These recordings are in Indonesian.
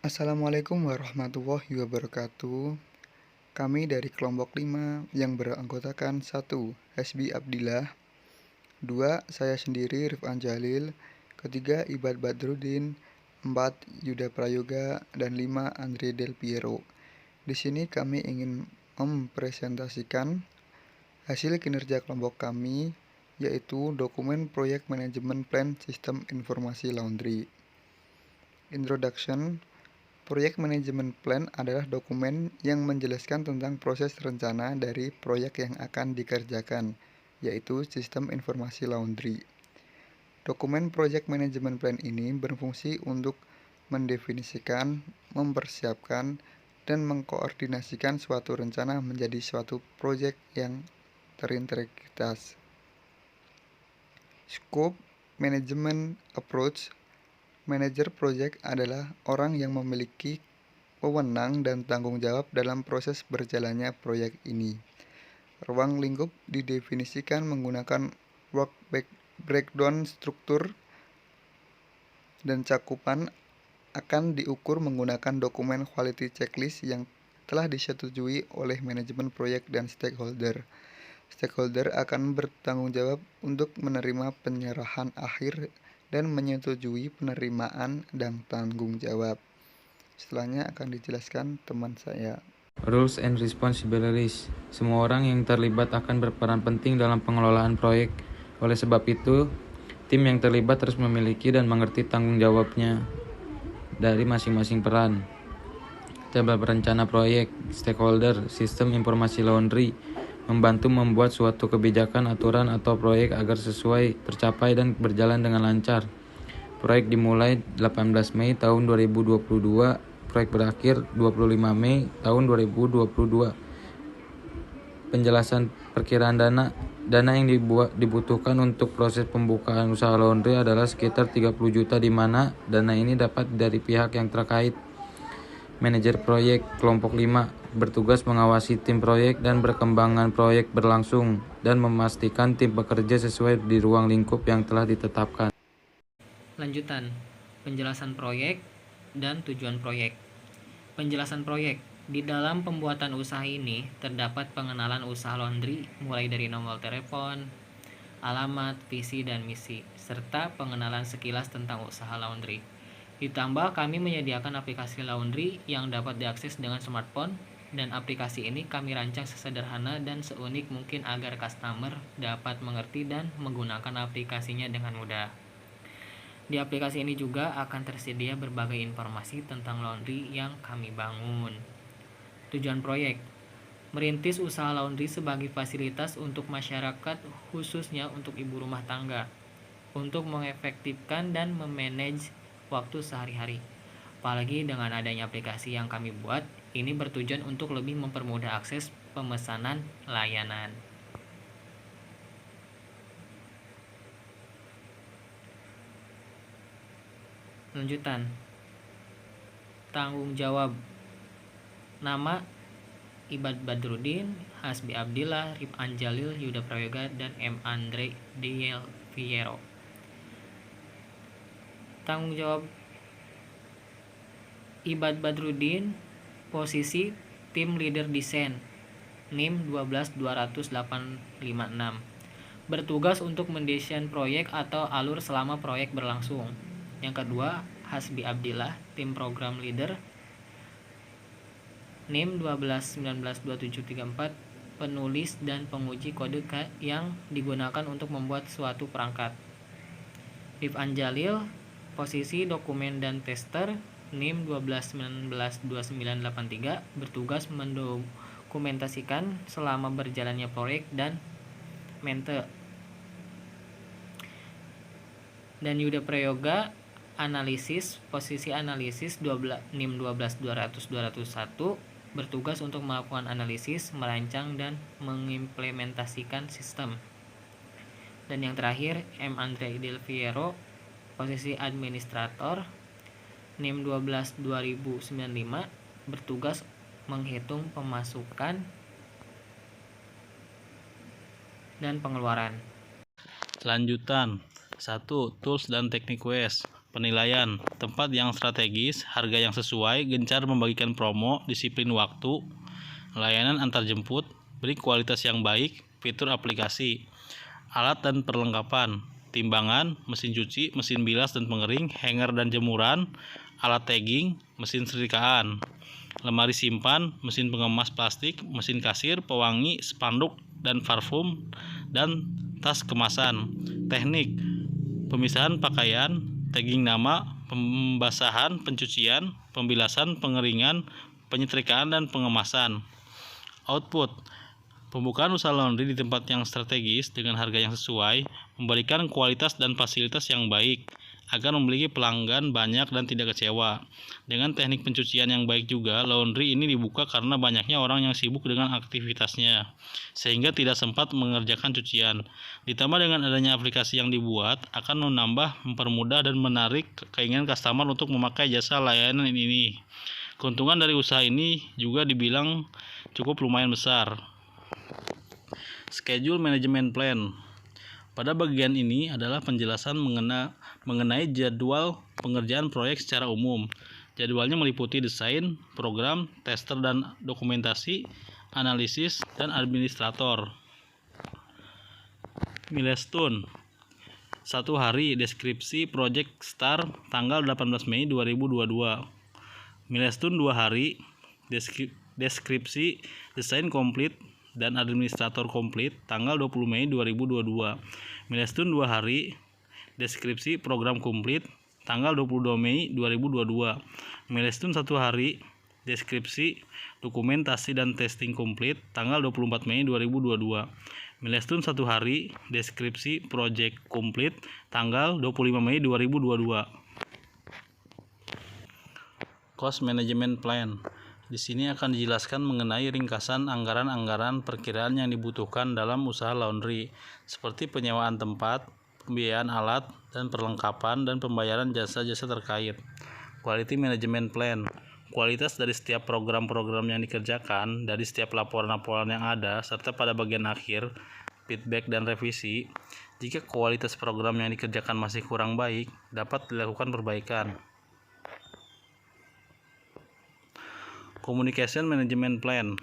Assalamualaikum warahmatullahi wabarakatuh. Kami dari kelompok 5 yang beranggotakan 1. Hasbi Abdillah, 2. Saya sendiri Rifan Jalil, ketiga Ibad Badrudin, 4. Yuda Prayoga, dan 5. Andre Del Piero. Di sini kami ingin mempresentasikan hasil kinerja kelompok kami, yaitu dokumen proyek manajemen plan sistem informasi laundry. Introduction. Proyek manajemen plan adalah dokumen yang menjelaskan tentang proses rencana dari proyek yang akan dikerjakan, yaitu sistem informasi laundry. Dokumen proyek manajemen plan ini berfungsi untuk mendefinisikan, mempersiapkan, dan mengkoordinasikan suatu rencana menjadi suatu proyek yang terintegritas. Scope Management Approach. Manajer proyek adalah orang yang memiliki wewenang dan tanggung jawab dalam proses berjalannya proyek ini. Ruang lingkup didefinisikan menggunakan work breakdown struktur dan cakupan akan diukur menggunakan dokumen quality checklist yang telah disetujui oleh manajemen proyek dan stakeholder. Stakeholder akan bertanggung jawab untuk menerima penyerahan akhir dan menyetujui penerimaan dan tanggung jawab. Setelahnya akan dijelaskan teman saya. Roles and responsibilities. Semua orang yang terlibat akan berperan penting dalam pengelolaan proyek. Oleh sebab itu, tim yang terlibat harus memiliki dan mengerti tanggung jawabnya dari masing-masing peran. Tabel perencana proyek, stakeholder, sistem informasi laundry, membantu membuat suatu kebijakan, aturan, atau proyek agar sesuai, tercapai, dan berjalan dengan lancar. Proyek dimulai 18 Mei tahun 2022, proyek berakhir 25 Mei tahun 2022. Penjelasan perkiraan dana. Dana yang dibutuhkan untuk proses pembukaan usaha laundry adalah sekitar 30 juta di mana dana ini dapat dari pihak yang terkait. Manajer proyek kelompok 5 bertugas mengawasi tim proyek dan perkembangan proyek berlangsung dan memastikan tim bekerja sesuai di ruang lingkup yang telah ditetapkan. Lanjutan, penjelasan proyek dan tujuan proyek. Penjelasan proyek. Di dalam pembuatan usaha ini terdapat pengenalan usaha laundry mulai dari nomor telepon, alamat, visi, dan misi, serta pengenalan sekilas tentang usaha laundry. Ditambah kami menyediakan aplikasi laundry yang dapat diakses dengan smartphone, dan aplikasi ini kami rancang sesederhana dan seunik mungkin agar customer dapat mengerti dan menggunakan aplikasinya dengan mudah. Di aplikasi ini juga akan tersedia berbagai informasi tentang laundry yang kami bangun. Tujuan proyek: merintis usaha laundry sebagai fasilitas untuk masyarakat, khususnya untuk ibu rumah tangga, untuk mengefektifkan dan memanage waktu sehari-hari. Apalagi dengan adanya aplikasi yang kami buat, ini bertujuan untuk lebih mempermudah akses pemesanan layanan. Lanjutan, tanggung jawab. Nama: Ibad Badrudin, Hasbi Abdillah, Rifan Jalil, Yuda Prayoga, dan M. Andre Del Piero. Tanggung jawab Ibad Badrudin, posisi tim leader desain, NIM 1220856. Bertugas untuk mendesain proyek atau alur selama proyek berlangsung. Yang kedua, Hasbi Abdillah, tim program leader, NIM 121927734, penulis dan penguji kode yang digunakan untuk membuat suatu perangkat. Rifan Jalil, posisi dokumen dan tester, NIM 121929983, bertugas mendokumentasikan selama berjalannya proyek dan mente. Dan Yuda Prayoga, analisis, posisi analisis NIM 12200-201, bertugas untuk melakukan analisis, merancang, dan mengimplementasikan sistem. Dan yang terakhir, M. Andre Del Piero, posisi administrator, NIM 12-2095, bertugas menghitung pemasukan dan pengeluaran. Lanjutan. 1. Tools dan teknik WS. Penilaian, tempat yang strategis, harga yang sesuai, gencar membagikan promo, disiplin waktu, layanan antar jemput, beri kualitas yang baik, fitur aplikasi, alat dan perlengkapan, timbangan, mesin cuci, mesin bilas dan pengering, hanger dan jemuran, alat tagging, mesin setrikaan, lemari simpan, mesin pengemas plastik, mesin kasir, pewangi, spanduk dan parfum, dan tas kemasan. Teknik, pemisahan pakaian, tagging nama, pembasahan, pencucian, pembilasan, pengeringan, penyetrikaan, dan pengemasan. Output, pembukaan usaha laundry di tempat yang strategis dengan harga yang sesuai, memberikan kualitas dan fasilitas yang baik, agar memiliki pelanggan banyak dan tidak kecewa. Dengan teknik pencucian yang baik juga, laundry ini dibuka karena banyaknya orang yang sibuk dengan aktivitasnya, sehingga tidak sempat mengerjakan cucian. Ditambah dengan adanya aplikasi yang dibuat, akan menambah, mempermudah, dan menarik keinginan customer untuk memakai jasa layanan ini. Keuntungan dari usaha ini juga dibilang cukup lumayan besar. Schedule Management Plan. Pada bagian ini adalah penjelasan mengenai jadwal pengerjaan proyek secara umum. Jadwalnya meliputi desain, program, tester dan dokumentasi, analisis, dan administrator. Milestone. 1 hari, deskripsi project start tanggal 18 Mei 2022. Milestone 2 hari, deskripsi desain komplit dan administrator komplit tanggal 20 Mei 2022. Milestone 2 hari, deskripsi program komplit tanggal 22 Mei 2022. Milestone 1 hari, deskripsi dokumentasi dan testing komplit tanggal 24 Mei 2022. Milestone 1 hari, deskripsi project komplit tanggal 25 Mei 2022. Cost Management Plan. Di sini akan dijelaskan mengenai ringkasan anggaran-anggaran perkiraan yang dibutuhkan dalam usaha laundry, seperti penyewaan tempat, pembiayaan alat dan perlengkapan, dan pembayaran jasa-jasa terkait. Quality Management Plan. Kualitas dari setiap program-program yang dikerjakan, dari setiap laporan-laporan yang ada, serta pada bagian akhir, feedback dan revisi. Jika kualitas program yang dikerjakan masih kurang baik, dapat dilakukan perbaikan. Communication Management Plan.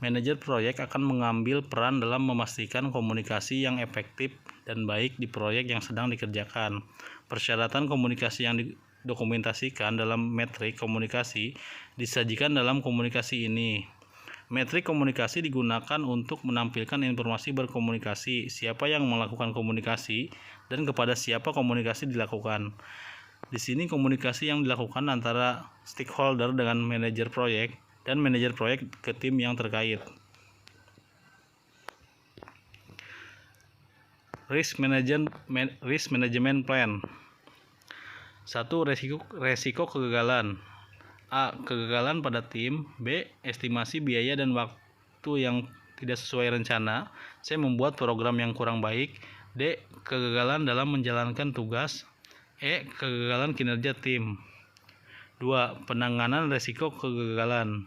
Manajer proyek akan mengambil peran dalam memastikan komunikasi yang efektif dan baik di proyek yang sedang dikerjakan. Persyaratan komunikasi yang didokumentasikan dalam metrik komunikasi disajikan dalam komunikasi ini. Metrik komunikasi digunakan untuk menampilkan informasi berkomunikasi, siapa yang melakukan komunikasi, dan kepada siapa komunikasi dilakukan. Di sini komunikasi yang dilakukan antara stakeholder dengan manajer proyek dan manajer proyek ke tim yang terkait. Risk Management Plan. 1. Resiko kegagalan. A. Kegagalan pada tim. B. Estimasi biaya dan waktu yang tidak sesuai rencana. C. Membuat program yang kurang baik. D. Kegagalan dalam menjalankan tugas. E. Kegagalan kinerja tim. 2. Penanganan resiko kegagalan.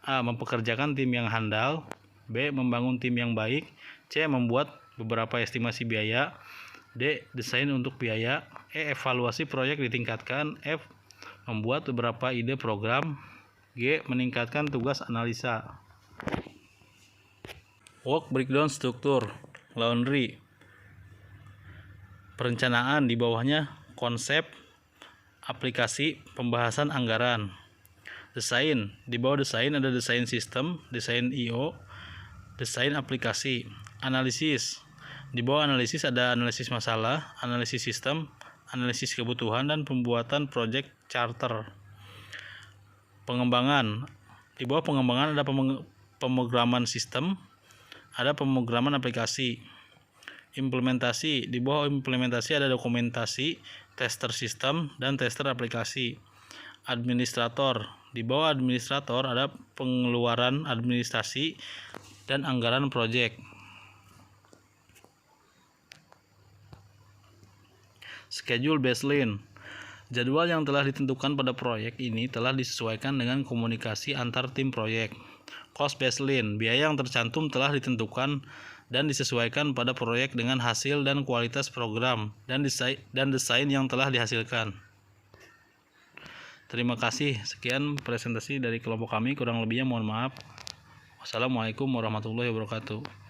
A. Mempekerjakan tim yang handal. B. Membangun tim yang baik. C. Membuat beberapa estimasi biaya. D. Desain untuk biaya. E. Evaluasi proyek ditingkatkan. F. Membuat beberapa ide program. G. Meningkatkan tugas analisa. Work Breakdown Struktur laundry. Perencanaan, di bawahnya konsep, aplikasi, pembahasan anggaran. Desain, di bawah desain ada desain sistem, desain I/O, desain aplikasi. Analisis, di bawah analisis ada analisis masalah, analisis sistem, analisis kebutuhan, dan pembuatan project charter. Pengembangan, di bawah pengembangan ada pemrograman sistem, ada pemrograman aplikasi. Implementasi, di bawah implementasi ada dokumentasi, tester sistem, dan tester aplikasi. Administrator, di bawah administrator ada pengeluaran administrasi dan anggaran proyek. Schedule Baseline. Jadwal yang telah ditentukan pada proyek ini telah disesuaikan dengan komunikasi antar tim proyek. Cost Baseline. Biaya yang tercantum telah ditentukan dan disesuaikan pada proyek dengan hasil dan kualitas program dan desain yang telah dihasilkan. Terima kasih. Sekian presentasi dari kelompok kami. Kurang lebihnya mohon maaf. Wassalamualaikum warahmatullahi wabarakatuh.